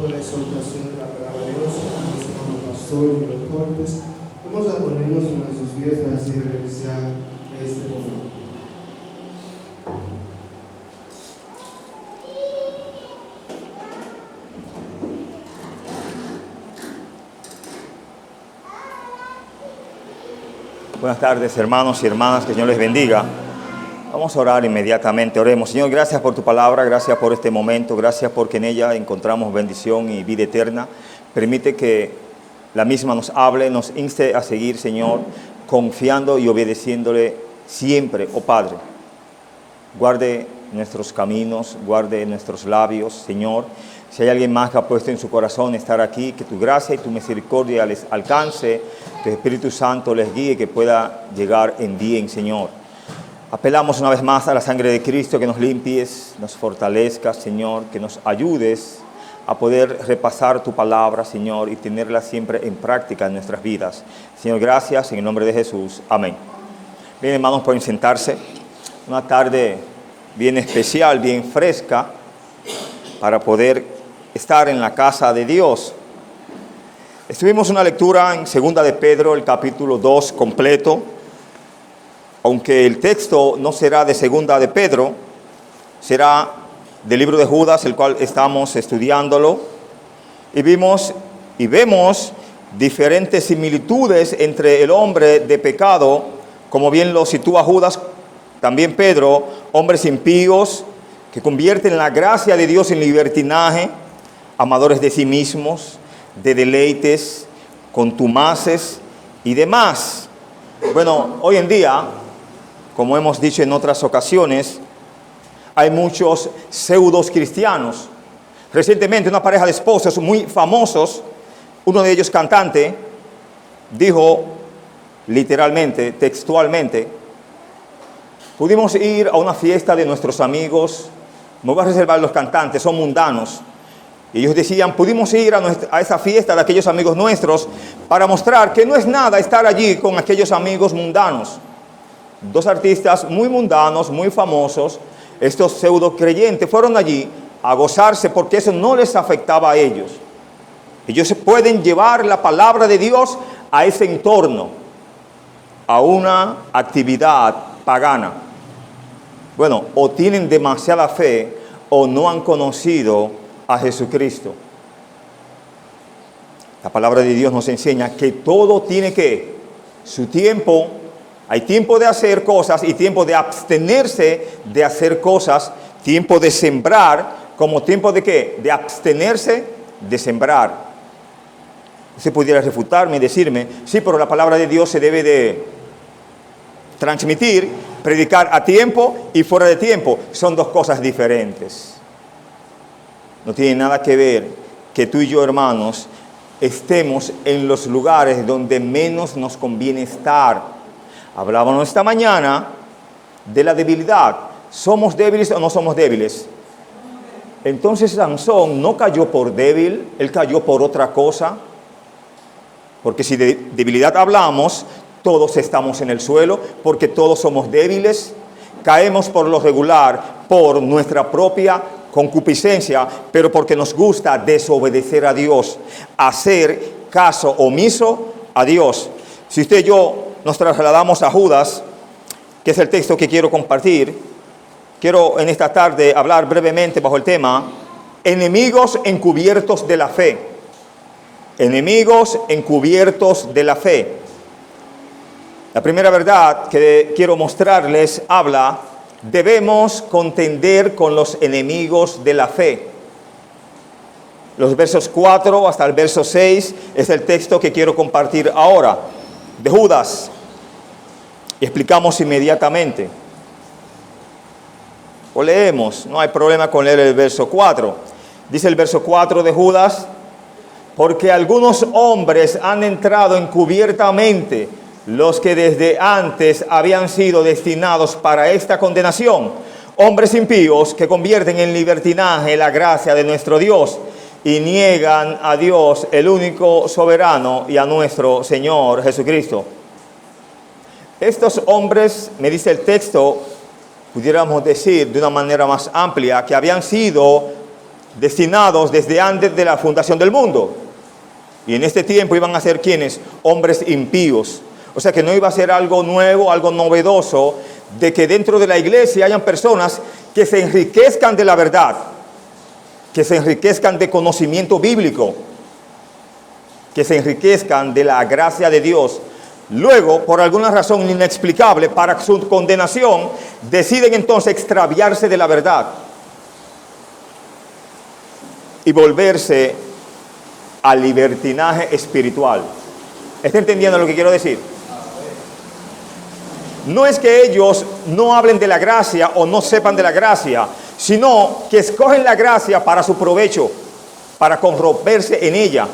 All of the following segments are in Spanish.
tiempo de exhortación de la palabra de Dios, a nuestro hermano pastor y los cortes. Vamos a ponernos en nuestros pies para así realizar este momento. Buenas tardes, hermanos y hermanas, que el Señor les bendiga. Vamos a orar inmediatamente, oremos. Señor, gracias por tu palabra, gracias por este momento, gracias porque en ella encontramos bendición y vida eterna. Permite que la misma nos hable, nos inste a seguir, Señor, confiando y obedeciéndole siempre, oh Padre. Guarde nuestros caminos, guarde nuestros labios, Señor. Si hay alguien más que ha puesto en su corazón estar aquí, que tu gracia y tu misericordia les alcance, que el Espíritu Santo les guíe, que pueda llegar en bien, Señor. Apelamos una vez más a la sangre de Cristo, que nos limpies, nos fortalezcas, Señor, que nos ayudes a poder repasar tu palabra, Señor, y tenerla siempre en práctica en nuestras vidas. Señor, gracias, en el nombre de Jesús. Amén. Bien, hermanos, pueden sentarse. Una tarde bien especial, bien fresca, para poder estar en la casa de Dios. Estuvimos una lectura en 2 de Pedro, el capítulo 2 completo, aunque el texto no será de 2 de Pedro, será del libro de Judas, el cual estamos estudiándolo, y vemos diferentes similitudes entre el hombre de pecado, como bien lo sitúa Judas, también Pedro, hombres impíos que convierten la gracia de Dios en libertinaje, amadores de sí mismos, de deleites, contumaces y demás. Bueno, hoy en día, como hemos dicho en otras ocasiones, hay muchos pseudos cristianos. Recientemente una pareja de esposos muy famosos, uno de ellos cantante, dijo literalmente, textualmente: pudimos ir a una fiesta de nuestros amigos, me voy a reservar los cantantes, son mundanos. Y ellos decían, pudimos ir a esa fiesta de aquellos amigos nuestros para mostrar que no es nada estar allí con aquellos amigos mundanos. Dos artistas muy mundanos, muy famosos, estos pseudo creyentes, fueron allí a gozarse porque eso no les afectaba a ellos. Ellos pueden llevar la palabra de Dios a ese entorno, a una actividad pagana. Bueno, o tienen demasiada fe o no han conocido a Jesucristo. La palabra de Dios nos enseña que todo tiene su tiempo. Hay tiempo de hacer cosas y tiempo de abstenerse de hacer cosas, tiempo de sembrar, como tiempo de de abstenerse de sembrar. Usted pudiera refutarme y decirme, sí, pero la palabra de Dios se debe de transmitir, predicar a tiempo y fuera de tiempo. Son dos cosas diferentes. No tiene nada que ver que tú y yo, hermanos, estemos en los lugares donde menos nos conviene estar. Hablábamos esta mañana de la debilidad. ¿Somos débiles o no somos débiles? Entonces Sansón no cayó por débil, él cayó por otra cosa. Porque si de debilidad hablamos, todos estamos en el suelo, porque todos somos débiles. Caemos por lo regular, por nuestra propia concupiscencia, pero porque nos gusta desobedecer a Dios, hacer caso omiso a Dios. Si usted y yo nos trasladamos a Judas, que es el texto que quiero compartir, quiero en esta tarde hablar brevemente bajo el tema enemigos encubiertos de la fe. Enemigos encubiertos de la fe. La primera verdad que quiero mostrarles habla: debemos contender con los enemigos de la fe. Los versos 4 hasta el verso 6 es el texto que quiero compartir ahora, de Judas. Y explicamos inmediatamente. O leemos, no hay problema con leer el verso 4. Dice el verso 4 de Judas: porque algunos hombres han entrado encubiertamente, los que desde antes habían sido destinados para esta condenación, hombres impíos que convierten en libertinaje la gracia de nuestro Dios y niegan a Dios, el único soberano, y a nuestro Señor Jesucristo. Estos hombres, me dice el texto, pudiéramos decir de una manera más amplia, que habían sido destinados desde antes de la fundación del mundo. Y en este tiempo iban a ser ¿quiénes? Hombres impíos. O sea que no iba a ser algo nuevo, algo novedoso, de que dentro de la iglesia hayan personas que se enriquezcan de la verdad, que se enriquezcan de conocimiento bíblico, que se enriquezcan de la gracia de Dios. Luego, por alguna razón inexplicable, para su condenación, deciden entonces extraviarse de la verdad y volverse al libertinaje espiritual. ¿Está entendiendo lo que quiero decir? No es que ellos no hablen de la gracia o no sepan de la gracia, sino que escogen la gracia para su provecho, para corromperse en ella.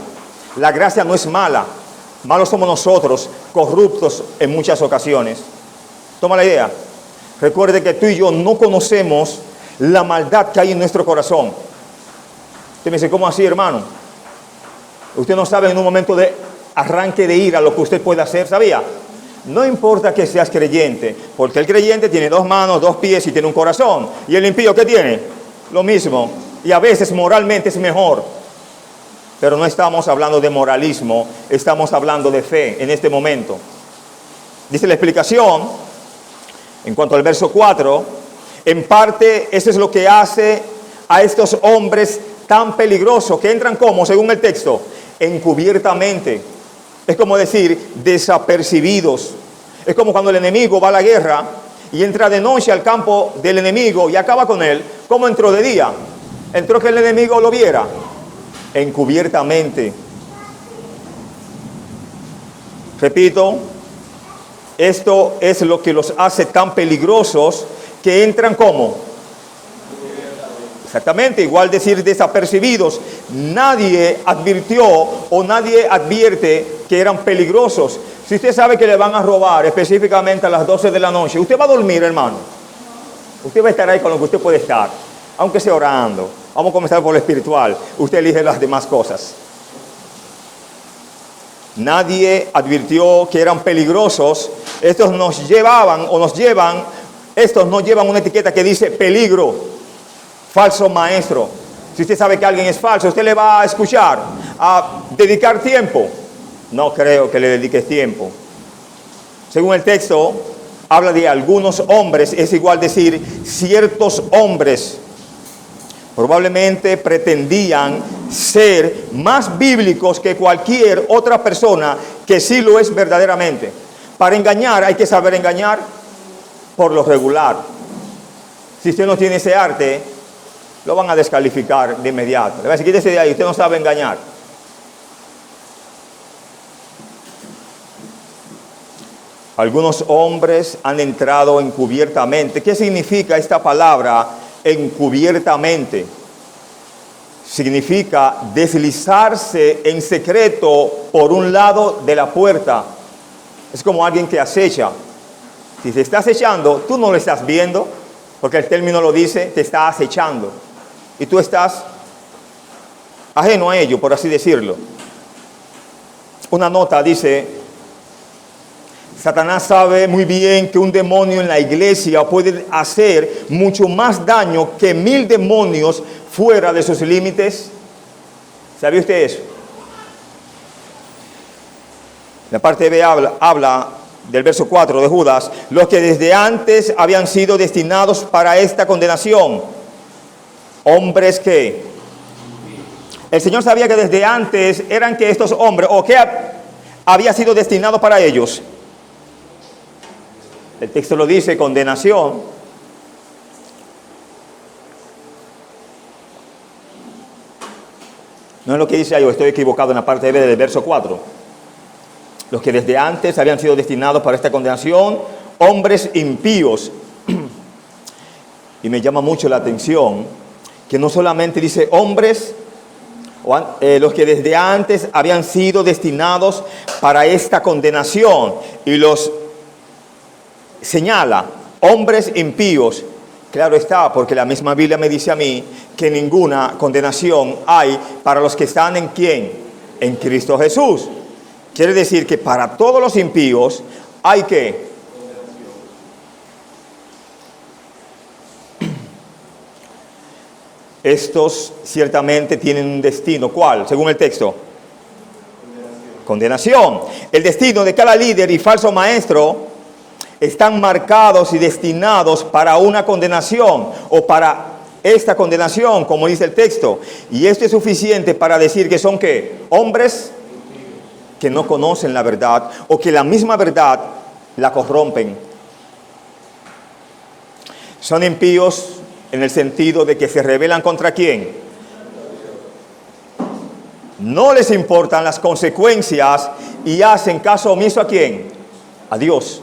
La gracia no es mala, malos somos nosotros, corruptos en muchas ocasiones. Toma la idea. Recuerde que tú y yo no conocemos la maldad que hay en nuestro corazón. Usted me dice, ¿cómo así, hermano? Usted no sabe en un momento de arranque de ira lo que usted puede hacer, ¿sabía? No importa que seas creyente, porque el creyente tiene 2 manos, 2 pies y tiene un corazón. ¿Y el impío qué tiene? Lo mismo. Y a veces moralmente es mejor. Pero no estamos hablando de moralismo, estamos hablando de fe en este momento. Dice la explicación, en cuanto al verso 4, en parte eso es lo que hace a estos hombres tan peligrosos, que entran como, según el texto, encubiertamente. Es como decir, desapercibidos. Es como cuando el enemigo va a la guerra y entra de noche al campo del enemigo y acaba con él. ¿Cómo entró de día? Entró que el enemigo lo viera. Encubiertamente. Repito, esto es lo que los hace tan peligrosos, que entran como. Exactamente, igual decir desapercibidos. Nadie advirtió o nadie advierte que eran peligrosos. Si usted sabe que le van a robar específicamente a las 12 de la noche, usted va a dormir, hermano. Usted va a estar ahí con lo que usted puede estar, aunque sea orando. Vamos a comenzar por lo espiritual. Usted elige las demás cosas. Nadie advirtió que eran peligrosos. Estos nos llevan una etiqueta que dice peligro. Falso maestro. Si usted sabe que alguien es falso, ¿usted le va a escuchar? ¿A dedicar tiempo? No creo que le dediques tiempo. Según el texto, habla de algunos hombres, es igual decir ciertos hombres. Probablemente pretendían ser más bíblicos que cualquier otra persona que sí lo es verdaderamente. Para engañar hay que saber engañar por lo regular. Si usted no tiene ese arte, lo van a descalificar de inmediato. Le va a decir, quítese de ahí, usted no sabe engañar. Algunos hombres han entrado encubiertamente. ¿Qué significa esta palabra encubiertamente? Significa deslizarse en secreto por un lado de la puerta. Es como alguien que acecha. Si te está acechando, tú no lo estás viendo, porque el término lo dice, te está acechando. Y tú estás ajeno a ello, por así decirlo. Una nota dice, Satanás sabe muy bien que un demonio en la iglesia puede hacer mucho más daño que 1000 demonios fuera de sus límites. ¿Sabe usted eso? La parte B habla del verso 4 de Judas, los que desde antes habían sido destinados para esta condenación. Hombres que el Señor sabía que desde antes eran que estos hombres, o que había sido destinado para ellos. El texto lo dice, condenación. No es lo que dice ahí, o estoy equivocado en la parte B del verso 4. Los que desde antes habían sido destinados para esta condenación, hombres impíos. Y me llama mucho la atención que no solamente dice hombres, los que desde antes habían sido destinados para esta condenación, y los señala, hombres impíos. Claro está, porque la misma Biblia me dice a mí que ninguna condenación hay para los que están en ¿quién? En Cristo Jesús. Quiere decir que para todos los impíos hay que estos ciertamente tienen un destino. ¿Cuál? Según el texto. Condenación. El destino de cada líder y falso maestro están marcados y destinados para una condenación o para esta condenación, como dice el texto. Y esto es suficiente para decir que son ¿qué? Hombres que no conocen la verdad o que la misma verdad la corrompen. Son impíos en el sentido de que se rebelan contra ¿quién? No les importan las consecuencias y hacen caso omiso ¿a quién? A Dios.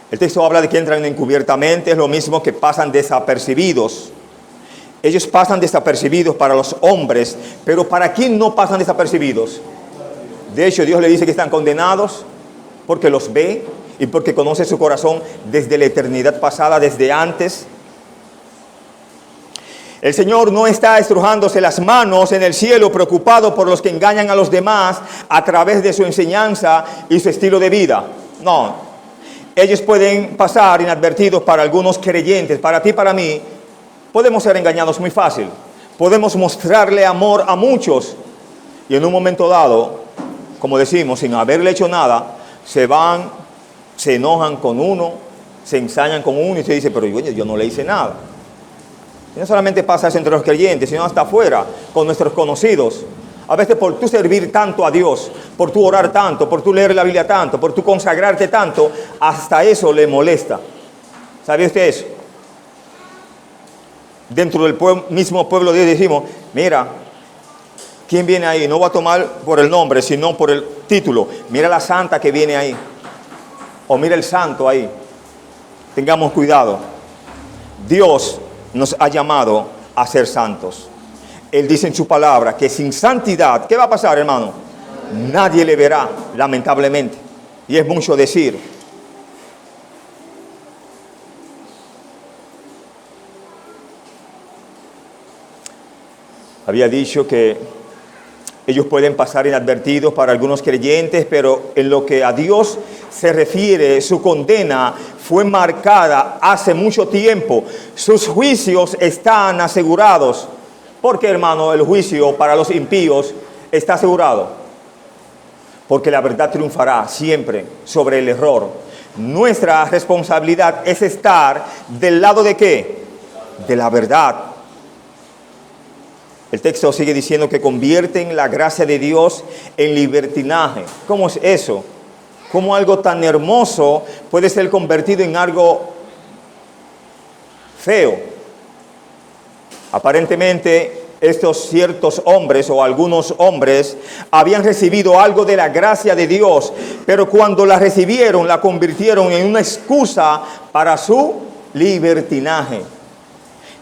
El texto habla de que entran encubiertamente, es lo mismo que pasan desapercibidos. Ellos pasan desapercibidos para los hombres, pero ¿para quién no pasan desapercibidos? De hecho, Dios le dice que están condenados porque los ve y porque conoce su corazón desde la eternidad pasada, desde antes. El Señor no está estrujándose las manos en el cielo preocupado por los que engañan a los demás a través de su enseñanza y su estilo de vida. No, ellos pueden pasar inadvertidos para algunos creyentes, para ti, para mí. Podemos ser engañados muy fácil. Podemos mostrarle amor a muchos y en un momento dado, como decimos, sin haberle hecho nada, se van, se enojan con uno, se ensañan con uno y se dice, pero oye, yo no le hice nada. Y no solamente pasa eso entre los creyentes, sino hasta afuera, con nuestros conocidos. A veces por tú servir tanto a Dios, por tú orar tanto, por tú leer la Biblia tanto, por tú consagrarte tanto, hasta eso le molesta. ¿Sabe usted eso? Dentro del mismo pueblo de Dios decimos, mira, ¿quién viene ahí? No va a tomar por el nombre, sino por el título. Mira la santa que viene ahí. O mira el santo ahí. Tengamos cuidado. Dios nos ha llamado a ser santos. Él dice en su palabra que sin santidad, ¿qué va a pasar, hermano? Nadie le verá, lamentablemente. Y es mucho decir. Había dicho que ellos pueden pasar inadvertidos para algunos creyentes, pero en lo que a Dios se refiere, su condena fue marcada hace mucho tiempo. Sus juicios están asegurados. ¿Por qué, hermano, el juicio para los impíos está asegurado? Porque la verdad triunfará siempre sobre el error. Nuestra responsabilidad es estar del lado de ¿qué? De la verdad. El texto sigue diciendo que convierten la gracia de Dios en libertinaje. ¿Cómo es eso? ¿Cómo algo tan hermoso puede ser convertido en algo feo? Aparentemente, estos ciertos hombres o algunos hombres habían recibido algo de la gracia de Dios, pero cuando la recibieron, la convirtieron en una excusa para su libertinaje.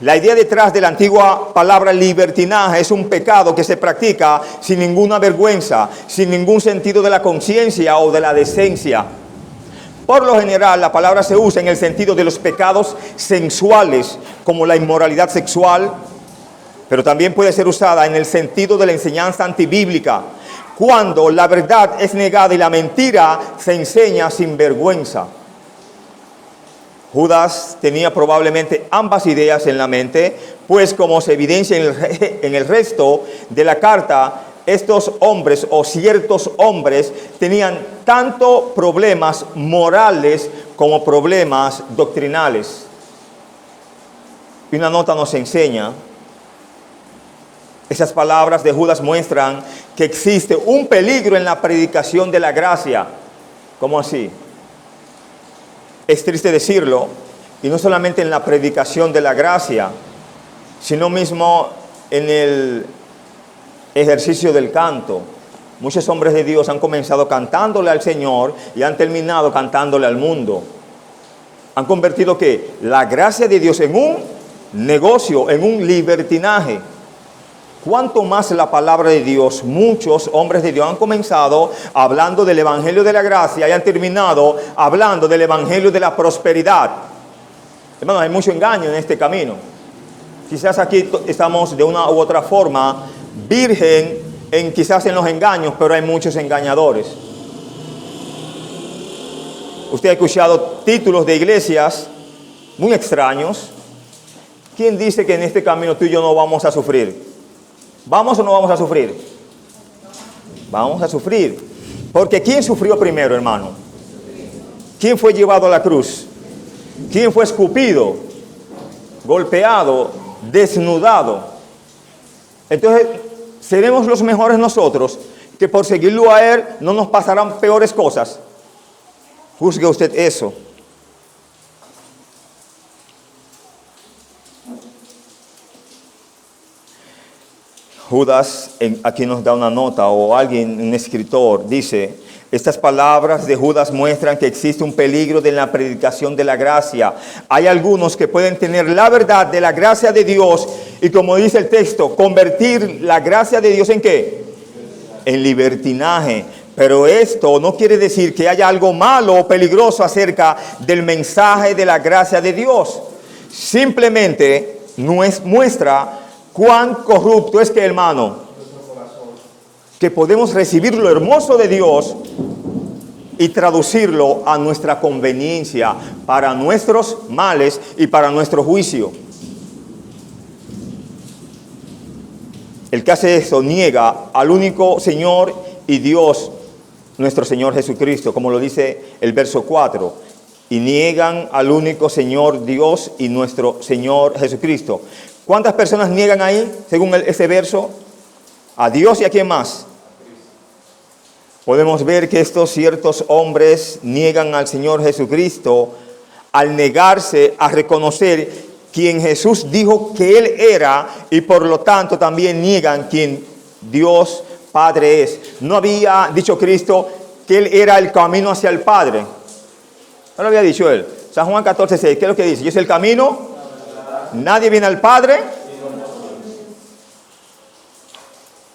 La idea detrás de la antigua palabra libertinaje es un pecado que se practica sin ninguna vergüenza, sin ningún sentido de la conciencia o de la decencia. Por lo general, la palabra se usa en el sentido de los pecados sensuales, como la inmoralidad sexual, pero también puede ser usada en el sentido de la enseñanza antibíblica, cuando la verdad es negada y la mentira se enseña sin vergüenza. Judas tenía probablemente ambas ideas en la mente, pues como se evidencia en el resto de la carta, estos hombres o ciertos hombres tenían tanto problemas morales como problemas doctrinales. Y una nota nos enseña, esas palabras de Judas muestran que existe un peligro en la predicación de la gracia. ¿Cómo así? Es triste decirlo, y no solamente en la predicación de la gracia, sino mismo en el ejercicio del canto. Muchos hombres de Dios han comenzado cantándole al Señor y han terminado cantándole al mundo. Han convertido ¿qué? La gracia de Dios en un negocio, en un libertinaje. Cuanto más la palabra de Dios, muchos hombres de Dios han comenzado hablando del evangelio de la gracia y han terminado hablando del evangelio de la prosperidad. Hermanos, hay mucho engaño en este camino. Quizás aquí estamos de una u otra forma virgen quizás en los engaños, pero hay muchos engañadores. Usted ha escuchado títulos de iglesias muy extraños, ¿Quién dice que en este camino tú y yo no vamos a sufrir? ¿Vamos o no vamos a sufrir? Vamos a sufrir. Porque ¿quién sufrió primero, hermano? ¿Quién fue llevado a la cruz? ¿Quién fue escupido, golpeado, desnudado? Entonces, seremos los mejores nosotros, que por seguirlo a Él no nos pasarán peores cosas. Juzgue usted eso. Judas aquí nos da una nota, o alguien, un escritor, dice: estas palabras de Judas muestran que existe un peligro de la predicación de la gracia. Hay algunos que pueden tener la verdad de la gracia de Dios y, como dice el texto, convertir la gracia de Dios ¿en qué? En libertinaje. Pero esto no quiere decir que haya algo malo o peligroso acerca del mensaje de la gracia de Dios. Simplemente muestra cuán corrupto es que, hermano, que podemos recibir lo hermoso de Dios y traducirlo a nuestra conveniencia, para nuestros males y para nuestro juicio. El que hace eso niega al único Señor y Dios, nuestro Señor Jesucristo, como lo dice el verso 4. Y niegan al único Señor Dios y nuestro Señor Jesucristo. ¿Cuántas personas niegan ahí, según ese verso? A Dios y a quién más. Podemos ver que estos ciertos hombres niegan al Señor Jesucristo al negarse a reconocer quien Jesús dijo que Él era, y por lo tanto también niegan quien Dios Padre es. ¿No había dicho Cristo que Él era el camino hacia el Padre? ¿No lo había dicho Él? San Juan 14:6, ¿qué es lo que dice? Yo soy el camino, nadie viene al Padre.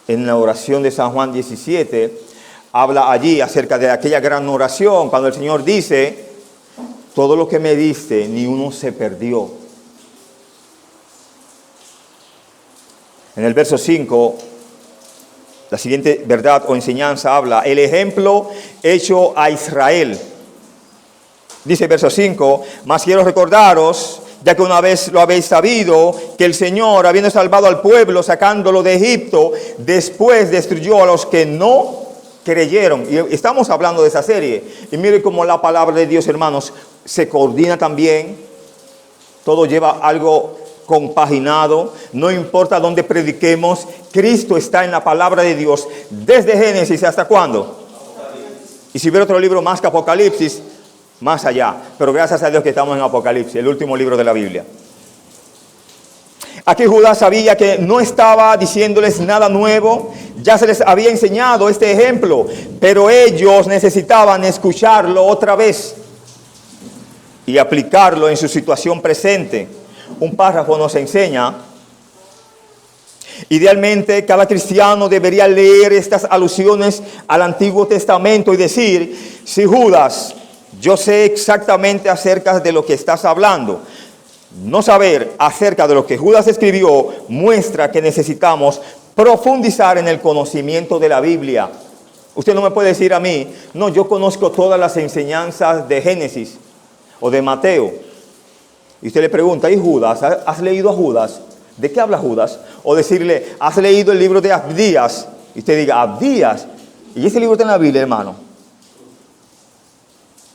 En la oración de San Juan 17, habla allí acerca de aquella gran oración, cuando el Señor dice: todo lo que me diste, ni uno se perdió. En el verso 5, la siguiente verdad o enseñanza habla: el ejemplo hecho a Israel. Dice el verso 5, mas quiero recordaros, ya que una vez lo habéis sabido, que el Señor, habiendo salvado al pueblo, sacándolo de Egipto, después destruyó a los que no creyeron. Y estamos hablando de esa serie. Y mire cómo la palabra de Dios, hermanos, se coordina también. Todo lleva algo compaginado. No importa dónde prediquemos, Cristo está en la palabra de Dios. Desde Génesis hasta ¿cuándo? Y si hubiera otro libro más que Apocalipsis, más allá. Pero gracias a Dios que estamos en Apocalipsis, el último libro de la Biblia. Aquí Judas sabía que no estaba diciéndoles nada nuevo. Ya se les había enseñado este ejemplo, pero ellos necesitaban escucharlo otra vez y aplicarlo en su situación presente. Un párrafo nos enseña: idealmente cada cristiano debería leer estas alusiones al Antiguo Testamento y decir: si Judas, yo sé exactamente acerca de lo que estás hablando. No saber acerca de lo que Judas escribió muestra que necesitamos profundizar en el conocimiento de la Biblia. Usted no me puede decir a mí: no, yo conozco todas las enseñanzas de Génesis o de Mateo. Y usted le pregunta: ¿y Judas? ¿Has leído a Judas? ¿De qué habla Judas? O decirle: ¿has leído el libro de Abdías? Y usted diga: Abdías. ¿Y ese libro está en la Biblia, hermano?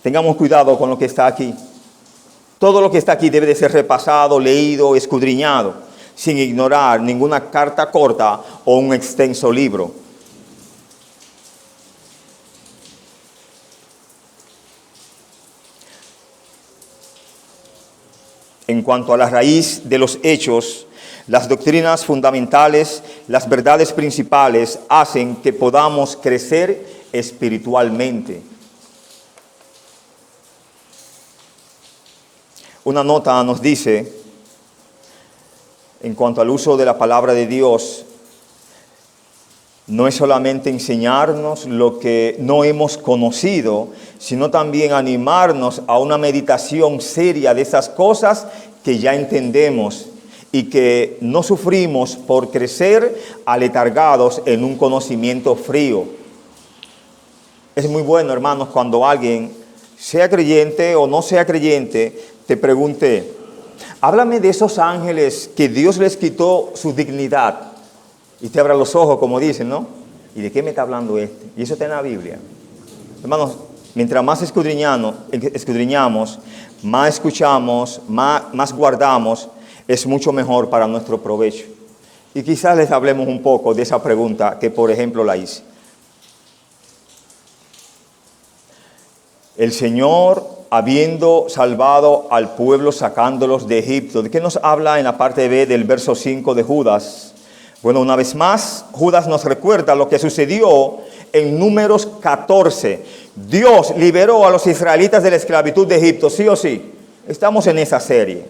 Tengamos cuidado con lo que está aquí. Todo lo que está aquí debe de ser repasado, leído, escudriñado, sin ignorar ninguna carta corta o un extenso libro. En cuanto a la raíz de los hechos, las doctrinas fundamentales, las verdades principales hacen que podamos crecer espiritualmente. Una nota nos dice, en cuanto al uso de la palabra de Dios, no es solamente enseñarnos lo que no hemos conocido, sino también animarnos a una meditación seria de esas cosas que ya entendemos y que no sufrimos por crecer aletargados en un conocimiento frío. Es muy bueno, hermanos, cuando alguien, sea creyente o no sea creyente, te pregunte: Háblame de esos ángeles que Dios les quitó su dignidad. Y te abra los ojos, como dicen, ¿no? ¿Y de qué me está hablando este? Y eso está en la Biblia. Hermanos, mientras más escudriñamos, más escuchamos, más guardamos, es mucho mejor para nuestro provecho. Y quizás les hablemos un poco de esa pregunta que, por ejemplo, la hice. El Señor, habiendo salvado al pueblo, sacándolos de Egipto. ¿De qué nos habla en la parte B del verso 5 de Judas? Bueno, una vez más, Judas nos recuerda lo que sucedió en Números 14. Dios liberó a los israelitas de la esclavitud de Egipto, ¿sí o sí? Estamos en esa serie.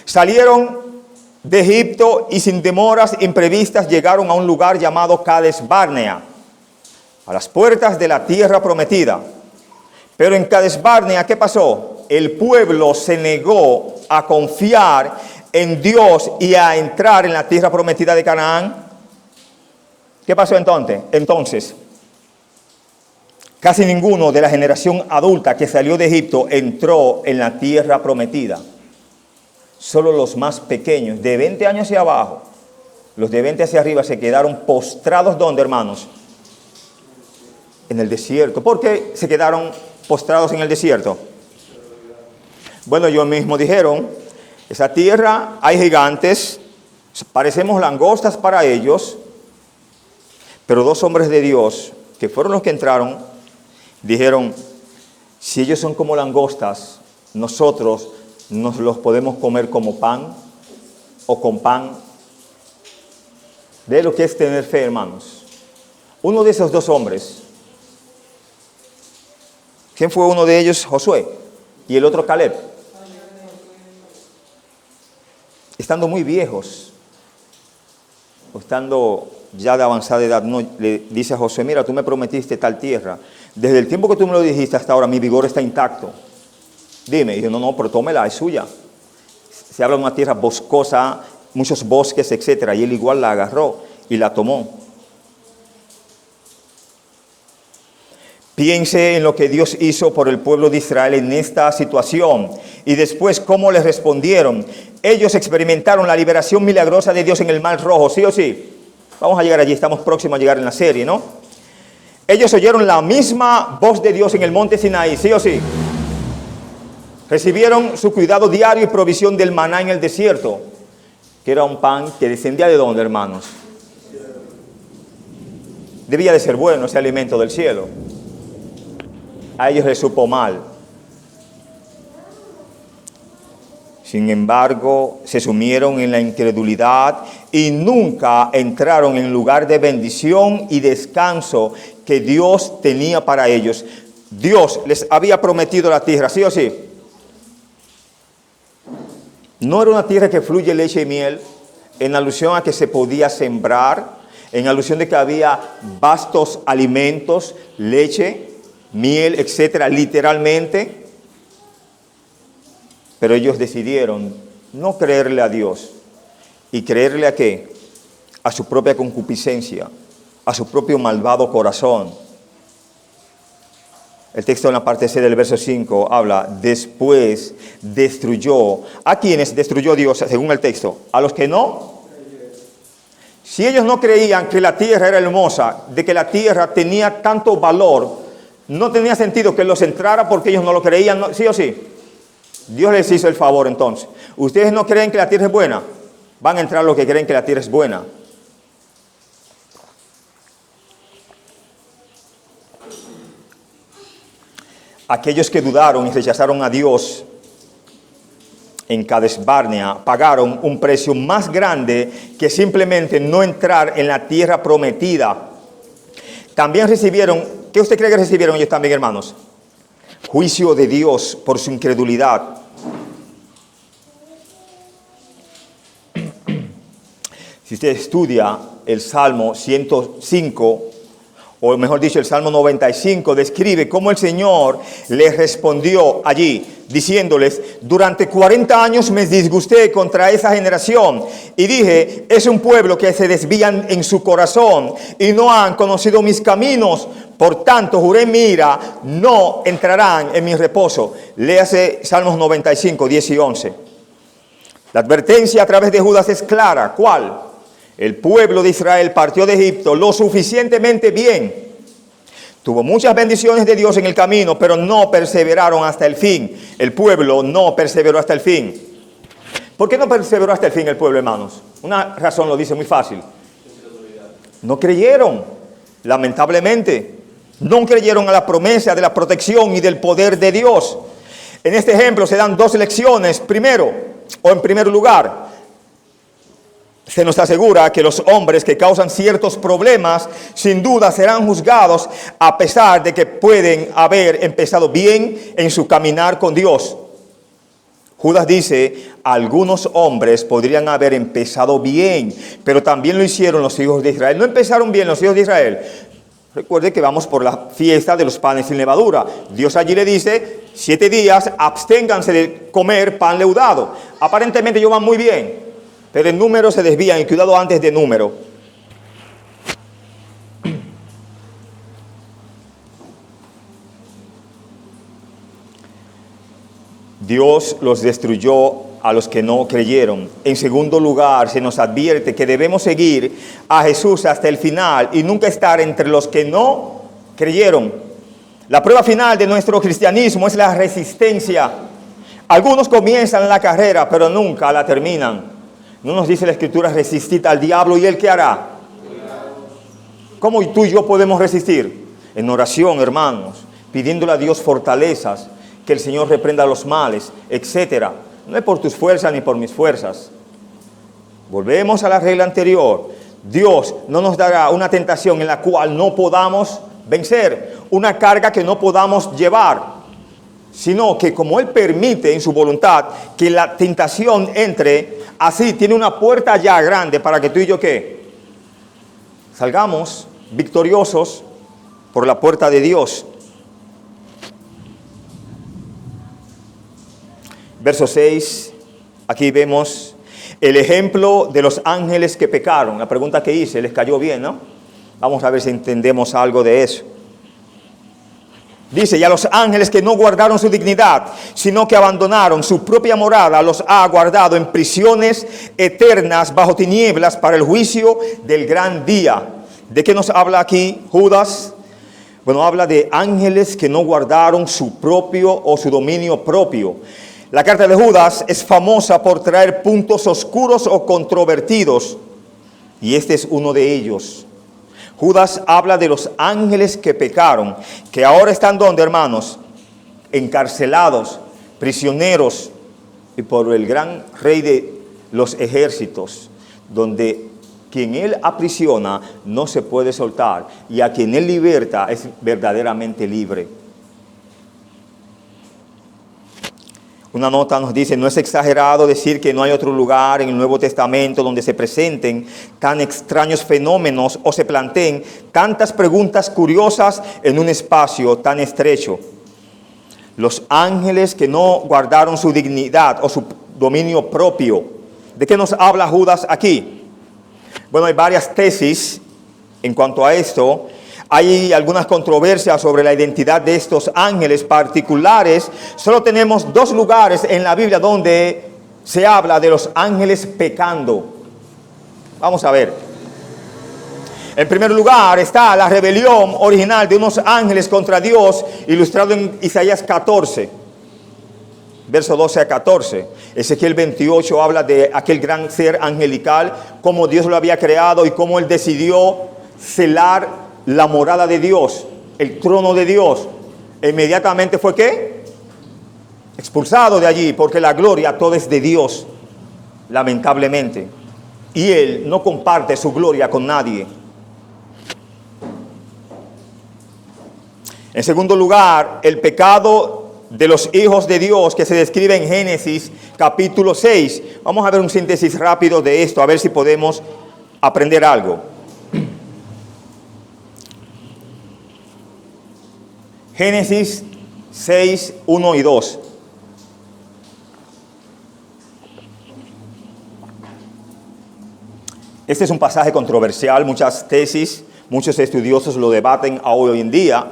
Salieron de Egipto y sin demoras imprevistas llegaron a un lugar llamado Cades Barnea, a las puertas de la tierra prometida. Pero en Cades Barnea, ¿qué pasó? El pueblo se negó a confiar en Dios y a entrar en la tierra prometida de Canaán. ¿Qué pasó entonces? Casi ninguno de la generación adulta que salió de Egipto entró en la tierra prometida. Solo los más pequeños, de 20 años hacia abajo, los de 20 hacia arriba se quedaron postrados. ¿Dónde, hermanos? En el desierto. ¿Por qué se quedaron postrados en el desierto? Bueno, ellos mismos dijeron, esa tierra hay gigantes, parecemos langostas para ellos, pero dos hombres de Dios, que fueron los que entraron, dijeron, si ellos son como langostas, nosotros nos los podemos comer como pan o con pan. De lo que es tener fe, hermanos. Uno de esos dos hombres, ¿quién fue uno de ellos? Josué. Y el otro Caleb. Estando muy viejos, o estando ya de avanzada edad, uno le dice a Josué, mira, tú me prometiste tal tierra. Desde el tiempo que tú me lo dijiste hasta ahora, mi vigor está intacto. Dime. Y yo, no, pero tómela, es suya. Se habla de una tierra boscosa, muchos bosques, etc. Y él igual la agarró y la tomó. Piense en lo que Dios hizo por el pueblo de Israel en esta situación. Y después, ¿cómo les respondieron? Ellos experimentaron la liberación milagrosa de Dios en el Mar Rojo, ¿sí o sí? Vamos a llegar allí, estamos próximos a llegar en la serie, ¿no? Ellos oyeron la misma voz de Dios en el monte Sinaí, ¿sí o sí? Recibieron su cuidado diario y provisión del maná en el desierto, que era un pan que descendía ¿de dónde, hermanos? Debía de ser bueno ese alimento del cielo. A ellos les supo mal. Sin embargo, se sumieron en la incredulidad y nunca entraron en el lugar de bendición y descanso que Dios tenía para ellos. Dios les había prometido la tierra, ¿sí o sí? No era una tierra que fluye leche y miel, en alusión a que se podía sembrar, en alusión de que había vastos alimentos, leche, miel, etcétera, literalmente. Pero ellos decidieron no creerle a Dios. ¿Y creerle a qué? A su propia concupiscencia, a su propio malvado corazón. El texto en la parte C del verso 5 habla, después destruyó. ¿A quiénes destruyó Dios según el texto? ¿A los que no? Si ellos no creían que la tierra era hermosa, de que la tierra tenía tanto valor, no tenía sentido que los entrara porque ellos no lo creían, ¿no? ¿Sí o sí? Dios les hizo el favor entonces. ¿Ustedes no creen que la tierra es buena? Van a entrar los que creen que la tierra es buena. Aquellos que dudaron y rechazaron a Dios en Cades Barnea pagaron un precio más grande que simplemente no entrar en la tierra prometida. También recibieron, ¿qué usted cree que recibieron ellos también, hermanos? Juicio de Dios por su incredulidad. Si usted estudia el Salmo 105, o mejor dicho, el Salmo 95, describe cómo el Señor les respondió allí, diciéndoles, durante 40 años me disgusté contra esa generación, y dije, es un pueblo que se desvían en su corazón, y no han conocido mis caminos, por tanto, juré en mi ira, no entrarán en mi reposo. Léase Salmos 95, 10 y 11. La advertencia a través de Judas es clara. ¿Cuál? El pueblo de Israel partió de Egipto lo suficientemente bien. Tuvo muchas bendiciones de Dios en el camino, pero no perseveraron hasta el fin. El pueblo no perseveró hasta el fin. ¿Por qué no perseveró hasta el fin el pueblo, hermanos? Una razón lo dice muy fácil. No creyeron, lamentablemente. No creyeron a la promesa de la protección y del poder de Dios. En este ejemplo se dan dos lecciones. Primero, o en primer lugar, se nos asegura que los hombres que causan ciertos problemas, sin duda serán juzgados a pesar de que pueden haber empezado bien en su caminar con Dios. Judas dice, algunos hombres podrían haber empezado bien, pero también lo hicieron los hijos de Israel. No empezaron bien los hijos de Israel. Recuerde que vamos por la fiesta de los panes sin levadura. Dios allí le dice, 7 días, absténganse de comer pan leudado. Aparentemente ellos van muy bien, pero en número se desvían, y cuidado antes de número. Dios los destruyó a los que no creyeron. En segundo lugar, se nos advierte que debemos seguir a Jesús hasta el final y nunca estar entre los que no creyeron. La prueba final de nuestro cristianismo es la resistencia. Algunos comienzan la carrera, pero nunca la terminan. ¿No nos dice la Escritura, resistid al diablo y él qué hará? ¿Cómo tú y yo podemos resistir? En oración, hermanos, pidiéndole a Dios fortalezas, que el Señor reprenda los males, etcétera. No es por tus fuerzas ni por mis fuerzas. Volvemos a la regla anterior. Dios no nos dará una tentación en la cual no podamos vencer, una carga que no podamos llevar, sino que como Él permite en su voluntad que la tentación entre, así tiene una puerta ya grande para que tú y yo ¿qué? Salgamos victoriosos por la puerta de Dios. Verso 6, aquí vemos el ejemplo de los ángeles que pecaron. La pregunta que hice, ¿les cayó bien, no? Vamos a ver si entendemos algo de eso. Dice, y a los ángeles que no guardaron su dignidad, sino que abandonaron su propia morada, los ha guardado en prisiones eternas bajo tinieblas para el juicio del gran día. ¿De qué nos habla aquí Judas? Bueno, habla de ángeles que no guardaron su propio o su dominio propio. La carta de Judas es famosa por traer puntos oscuros o controvertidos, y este es uno de ellos. Judas habla de los ángeles que pecaron, que ahora están ¿dónde, hermanos? Encarcelados, prisioneros, y por el gran rey de los ejércitos, donde quien él aprisiona no se puede soltar, y a quien él liberta es verdaderamente libre. Una nota nos dice, no es exagerado decir que no hay otro lugar en el Nuevo Testamento donde se presenten tan extraños fenómenos o se planteen tantas preguntas curiosas en un espacio tan estrecho. Los ángeles que no guardaron su dignidad o su dominio propio. ¿De qué nos habla Judas aquí? Bueno, hay varias tesis en cuanto a esto. Hay algunas controversias sobre la identidad de estos ángeles particulares. Solo tenemos 2 lugares en la Biblia donde se habla de los ángeles pecando. Vamos a ver. En primer lugar está la rebelión original de unos ángeles contra Dios, ilustrado en Isaías 14, verso 12 a 14. Ezequiel 28 habla de aquel gran ser angelical, cómo Dios lo había creado y cómo Él decidió celar la morada de Dios, el trono de Dios. Inmediatamente fue ¿qué? Expulsado de allí, porque la gloria toda es de Dios, lamentablemente. Y Él no comparte su gloria con nadie. En segundo lugar, el pecado de los hijos de Dios que se describe en Génesis capítulo 6. Vamos a ver un síntesis rápido de esto, a ver si podemos aprender algo. Génesis 6, 1 y 2. Este es un pasaje controversial, muchas tesis, muchos estudiosos lo debaten hoy en día,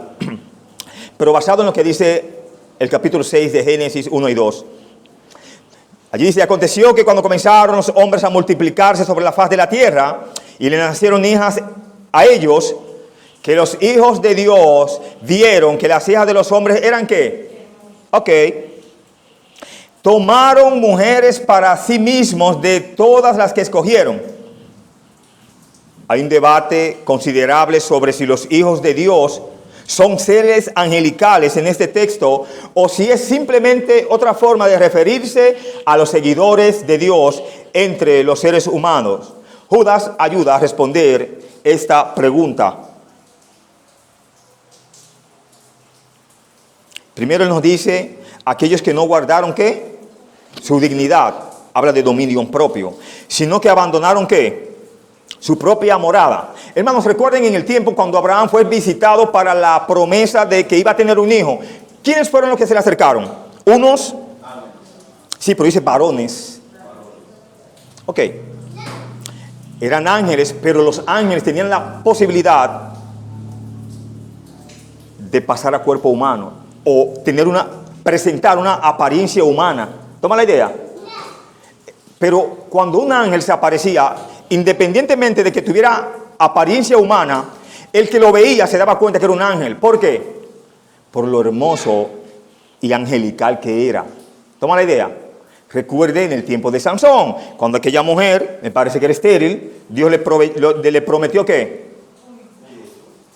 pero basado en lo que dice el capítulo 6 de Génesis 1 y 2. Allí dice, aconteció que cuando comenzaron los hombres a multiplicarse sobre la faz de la tierra y le nacieron hijas a ellos, que los hijos de Dios vieron que las hijas de los hombres eran ¿qué? Ok. Tomaron mujeres para sí mismos de todas las que escogieron. Hay un debate considerable sobre si los hijos de Dios son seres angelicales en este texto o si es simplemente otra forma de referirse a los seguidores de Dios entre los seres humanos. Judas ayuda a responder esta pregunta. Primero él nos dice, aquellos que no guardaron ¿qué? Su dignidad, habla de dominio propio, sino que abandonaron ¿qué? Su propia morada. Hermanos, recuerden en el tiempo cuando Abraham fue visitado para la promesa de que iba a tener un hijo. ¿Quiénes fueron los que se le acercaron? Unos, sí, pero dice varones. Ok, eran ángeles, pero los ángeles tenían la posibilidad de pasar a cuerpo humano o presentar una apariencia humana. ¿Toma la idea? Pero cuando un ángel se aparecía, independientemente de que tuviera apariencia humana, el que lo veía se daba cuenta que era un ángel. ¿Por qué? Por lo hermoso y angelical que era. ¿Toma la idea? Recuerden el tiempo de Sansón, cuando aquella mujer, me parece que era estéril, Dios le prometió que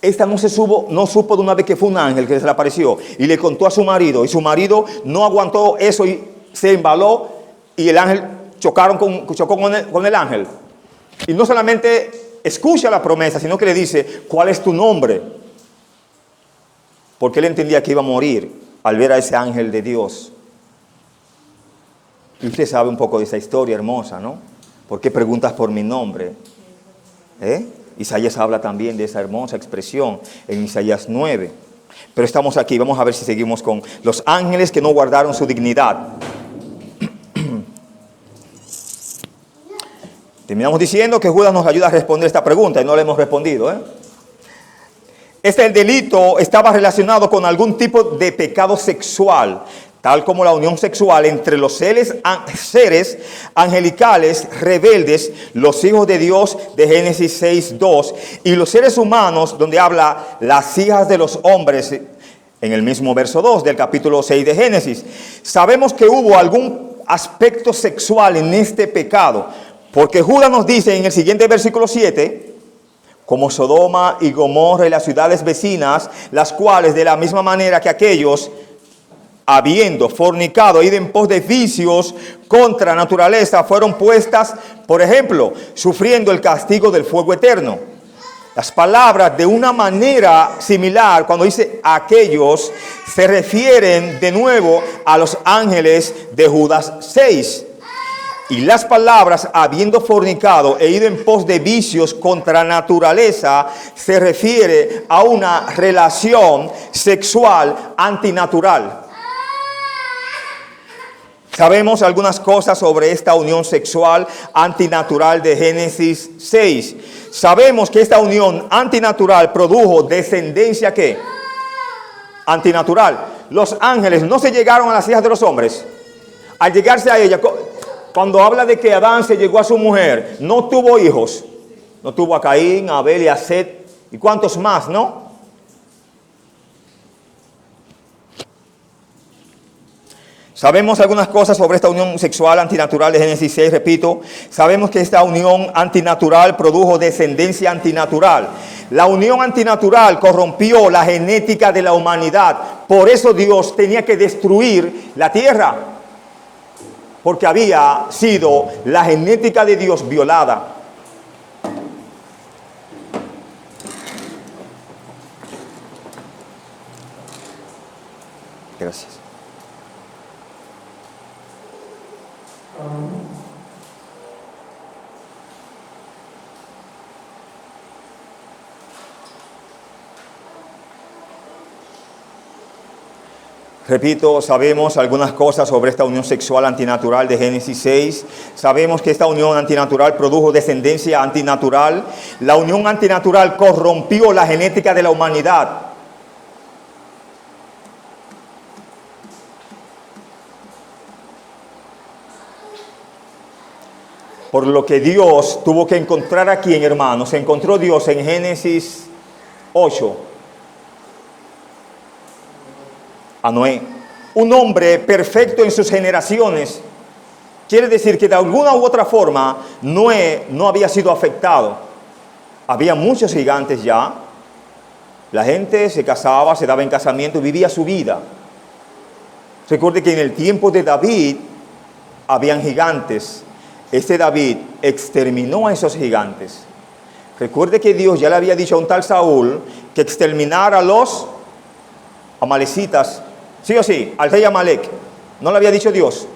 esta no supo de una vez que fue un ángel que se le apareció y le contó a su marido, y su marido no aguantó eso y se embaló y el ángel chocó con el ángel. Y no solamente escucha la promesa, sino que le dice, ¿cuál es tu nombre? Porque él entendía que iba a morir al ver a ese ángel de Dios. Y usted sabe un poco de esa historia hermosa, ¿no? ¿Por qué preguntas por mi nombre? Isaías habla también de esa hermosa expresión en Isaías 9. Pero estamos aquí, vamos a ver si seguimos con los ángeles que no guardaron su dignidad. Terminamos diciendo que Judas nos ayuda a responder esta pregunta y no le hemos respondido. El delito estaba relacionado con algún tipo de pecado sexual, tal como la unión sexual entre los seres angelicales rebeldes, los hijos de Dios de Génesis 6:2, y los seres humanos, donde habla las hijas de los hombres en el mismo verso 2 del capítulo 6 de Génesis. Sabemos que hubo algún aspecto sexual en este pecado, porque Judas nos dice en el siguiente versículo 7, como Sodoma y Gomorra y las ciudades vecinas, las cuales de la misma manera que aquellos, habiendo fornicado, ido en pos de vicios contra naturaleza, fueron puestas, por ejemplo, sufriendo el castigo del fuego eterno. Las palabras de una manera similar, cuando dice aquellos, se refieren de nuevo a los ángeles de Judas 6. Y las palabras, habiendo fornicado e ido en pos de vicios contra naturaleza, se refiere a una relación sexual antinatural. Sabemos algunas cosas sobre esta unión sexual antinatural de Génesis 6. Sabemos que esta unión antinatural produjo descendencia ¿qué? Antinatural. Los ángeles no se llegaron a las hijas de los hombres. Al llegarse a ella, cuando habla de que Adán se llegó a su mujer, no tuvo hijos. No tuvo a Caín, a Abel y a Set. ¿Y cuántos más, no? Sabemos algunas cosas sobre esta unión sexual antinatural de Génesis 6, repito. Sabemos que esta unión antinatural produjo descendencia antinatural. La unión antinatural corrompió la genética de la humanidad. Por eso Dios tenía que destruir la tierra, porque había sido la genética de Dios violada. Gracias. Repito, sabemos algunas cosas sobre esta unión sexual antinatural de Génesis 6. Sabemos que esta unión antinatural produjo descendencia antinatural. La unión antinatural corrompió la genética de la humanidad. Por lo que Dios tuvo que encontrar a quién, hermanos. Se encontró Dios en Génesis 8. A Noé. Un hombre perfecto en sus generaciones. Quiere decir que de alguna u otra forma Noé no había sido afectado. Había muchos gigantes ya. La gente se casaba, se daba en casamiento y vivía su vida. Recuerde que en el tiempo de David habían gigantes. Este David exterminó a esos gigantes. Recuerde que Dios ya le había dicho a un tal Saúl que exterminara a los amalecitas, sí o sí, al rey Amalek. ¿No le había dicho Dios?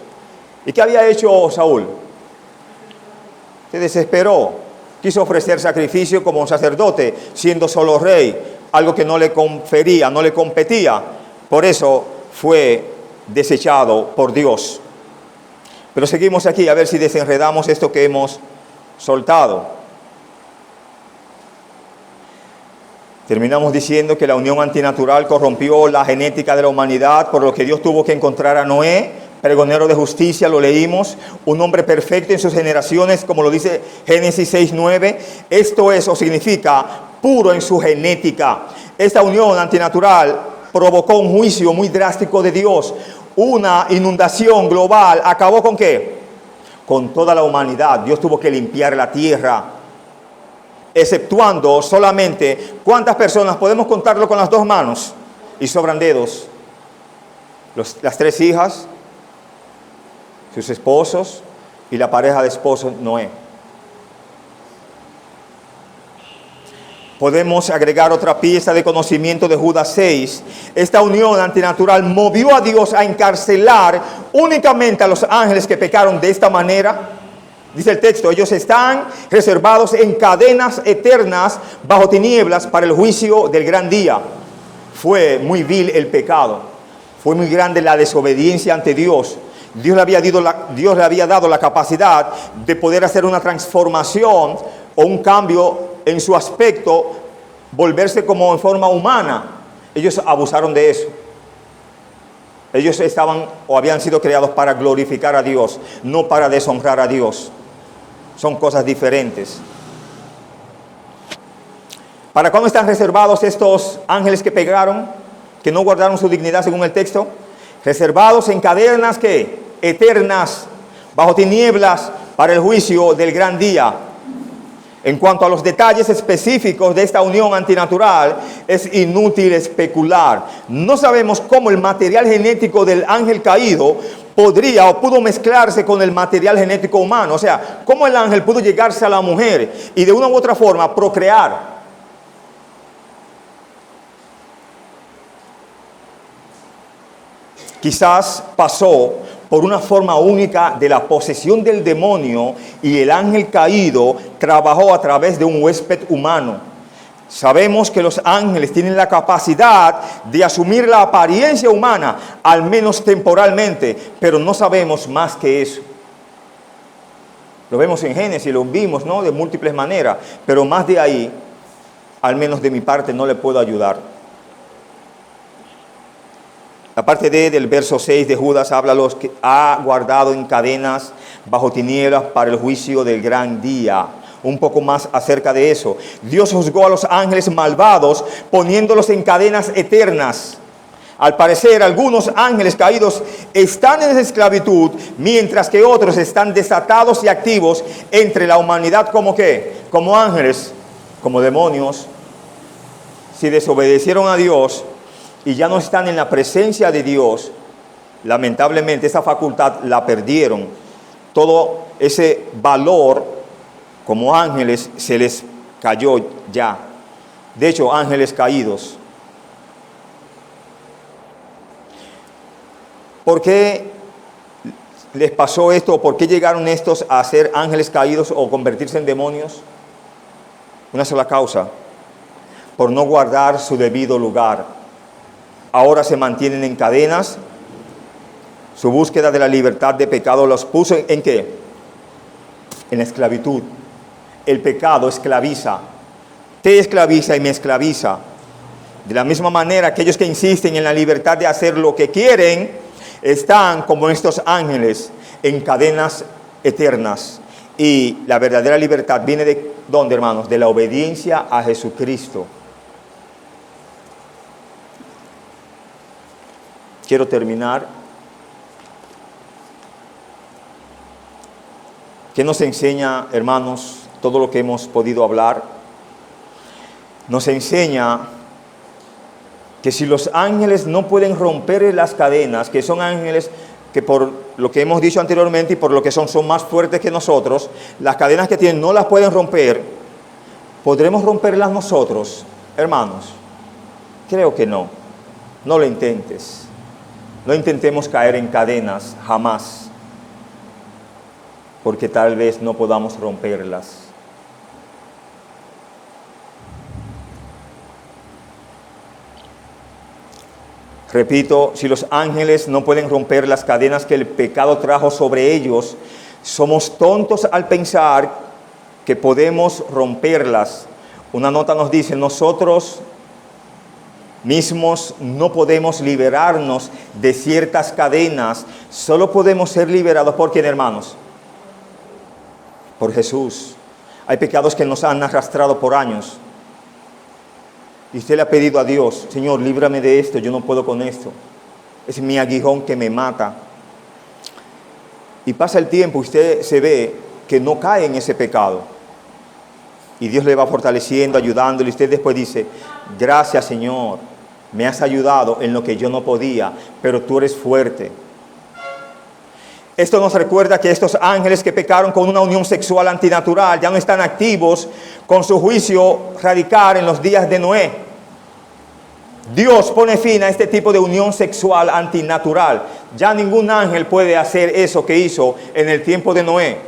¿Y qué había hecho Saúl? Se desesperó. Quiso ofrecer sacrificio como sacerdote, siendo solo rey, algo que no le confería, no le competía. Por eso fue desechado por Dios. Pero seguimos aquí a ver si desenredamos esto que hemos soltado. Terminamos diciendo que la unión antinatural corrompió la genética de la humanidad, por lo que Dios tuvo que encontrar a Noé, pregonero de justicia, lo leímos, un hombre perfecto en sus generaciones, como lo dice Génesis 6:9. Esto es o significa puro en su genética. Esta unión antinatural provocó un juicio muy drástico de Dios. Una inundación global. ¿Acabó con qué? Con toda la humanidad. Dios tuvo que limpiar la tierra, exceptuando solamente, ¿cuántas personas? Podemos contarlo con las dos manos y sobran dedos. Las 3 hijas, sus esposos y la pareja de esposos Noé. Podemos agregar otra pieza de conocimiento de Judas 6. Esta unión antinatural movió a Dios a encarcelar únicamente a los ángeles que pecaron de esta manera. Dice el texto, ellos están reservados en cadenas eternas bajo tinieblas para el juicio del gran día. Fue muy vil el pecado. Fue muy grande la desobediencia ante Dios. Dios le había dado la capacidad de poder hacer una transformación o un cambio en su aspecto, volverse como en forma humana. Ellos abusaron de eso. Ellos estaban o habían sido creados para glorificar a Dios, no para deshonrar a Dios. Son cosas diferentes. ¿Para cuándo están reservados estos ángeles que pecaron, que no guardaron su dignidad según el texto? Reservados en cadenas que eternas, bajo tinieblas, para el juicio del gran día. En cuanto a los detalles específicos de esta unión antinatural, es inútil especular. No sabemos cómo el material genético del ángel caído podría o pudo mezclarse con el material genético humano. O sea, cómo el ángel pudo llegarse a la mujer y de una u otra forma procrear. Quizás pasó por una forma única de la posesión del demonio y el ángel caído trabajó a través de un huésped humano. Sabemos que los ángeles tienen la capacidad de asumir la apariencia humana, al menos temporalmente, pero no sabemos más que eso. Lo vemos en Génesis, lo vimos, ¿no?, de múltiples maneras, pero más de ahí, al menos de mi parte, no le puedo ayudar. La parte D del verso 6 de Judas habla los que ha guardado en cadenas bajo tinieblas para el juicio del gran día. Un poco más acerca de eso. Dios juzgó a los ángeles malvados poniéndolos en cadenas eternas. Al parecer, algunos ángeles caídos están en esclavitud, mientras que otros están desatados y activos entre la humanidad. ¿Como qué? Como ángeles, como demonios. Si desobedecieron a Dios y ya no están en la presencia de Dios, lamentablemente esa facultad la perdieron. Todo ese valor como ángeles se les cayó ya. De hecho, ángeles caídos. ¿Por qué les pasó esto? ¿Por qué llegaron estos a ser ángeles caídos o convertirse en demonios? Una sola causa: por no guardar su debido lugar. Ahora se mantienen en cadenas. Su búsqueda de la libertad de pecado los puso ¿en qué? En la esclavitud. El pecado esclaviza. Te esclaviza y me esclaviza. De la misma manera, aquellos que insisten en la libertad de hacer lo que quieren están como estos ángeles en cadenas eternas. Y la verdadera libertad viene de ¿dónde, hermanos? De la obediencia a Jesucristo. Quiero terminar. ¿Qué nos enseña, hermanos, todo lo que hemos podido hablar? Nos enseña que si los ángeles no pueden romper las cadenas, que son ángeles que por lo que hemos dicho anteriormente y por lo que son más fuertes que nosotros, las cadenas que tienen no las pueden romper, ¿podremos romperlas nosotros, hermanos? Creo que no. No lo intentes. No intentemos caer en cadenas, jamás. Porque tal vez no podamos romperlas. Repito, si los ángeles no pueden romper las cadenas que el pecado trajo sobre ellos, somos tontos al pensar que podemos romperlas. Una nota nos dice, nosotros mismos no podemos liberarnos de ciertas cadenas, solo podemos ser liberados por ¿quién, hermanos? Por Jesús. Hay pecados que nos han arrastrado por años. Y usted le ha pedido a Dios, Señor, líbrame de esto, yo no puedo con esto. Es mi aguijón que me mata. Y pasa el tiempo, usted se ve que no cae en ese pecado. Y Dios le va fortaleciendo, ayudándole. Y usted después dice, gracias, Señor, me has ayudado en lo que yo no podía, pero tú eres fuerte. Esto nos recuerda que estos ángeles que pecaron con una unión sexual antinatural ya no están activos con su juicio radical en los días de Noé. Dios pone fin a este tipo de unión sexual antinatural. Ya ningún ángel puede hacer eso que hizo en el tiempo de Noé.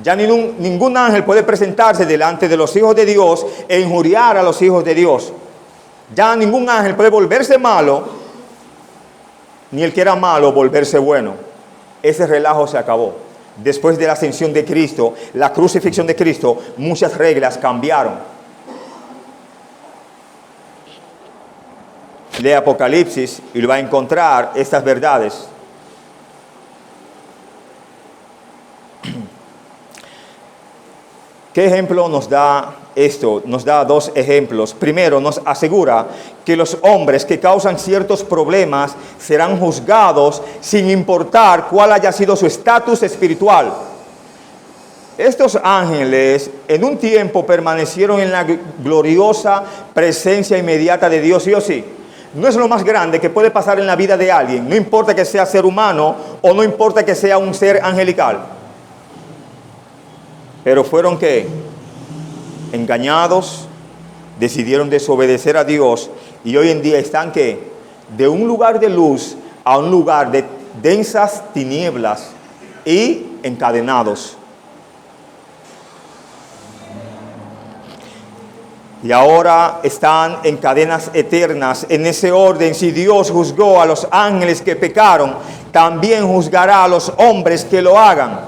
Ya ningún ángel puede presentarse delante de los hijos de Dios e injuriar a los hijos de Dios. Ya ningún ángel puede volverse malo, ni el que era malo volverse bueno. Ese relajo se acabó. Después de la ascensión de Cristo, la crucifixión de Cristo, muchas reglas cambiaron. Lee Apocalipsis y lo va a encontrar estas verdades. ¿Qué ejemplo nos da esto? Nos da dos ejemplos. Primero, nos asegura que los hombres que causan ciertos problemas serán juzgados sin importar cuál haya sido su estatus espiritual. Estos ángeles en un tiempo permanecieron en la gloriosa presencia inmediata de Dios, sí o sí. No es lo más grande que puede pasar en la vida de alguien, no importa que sea ser humano o no importa que sea un ser angelical. Pero fueron ¿qué? Engañados, decidieron desobedecer a Dios y hoy en día están ¿qué? De un lugar de luz a un lugar de densas tinieblas y encadenados. Y ahora están en cadenas eternas. En ese orden, si Dios juzgó a los ángeles que pecaron, también juzgará a los hombres que lo hagan.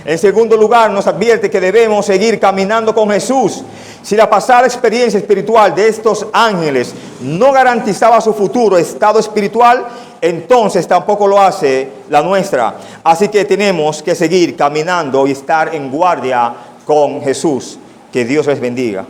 En segundo lugar, nos advierte que debemos seguir caminando con Jesús. Si la pasada experiencia espiritual de estos ángeles no garantizaba su futuro estado espiritual, entonces tampoco lo hace la nuestra. Así que tenemos que seguir caminando y estar en guardia con Jesús. Que Dios les bendiga.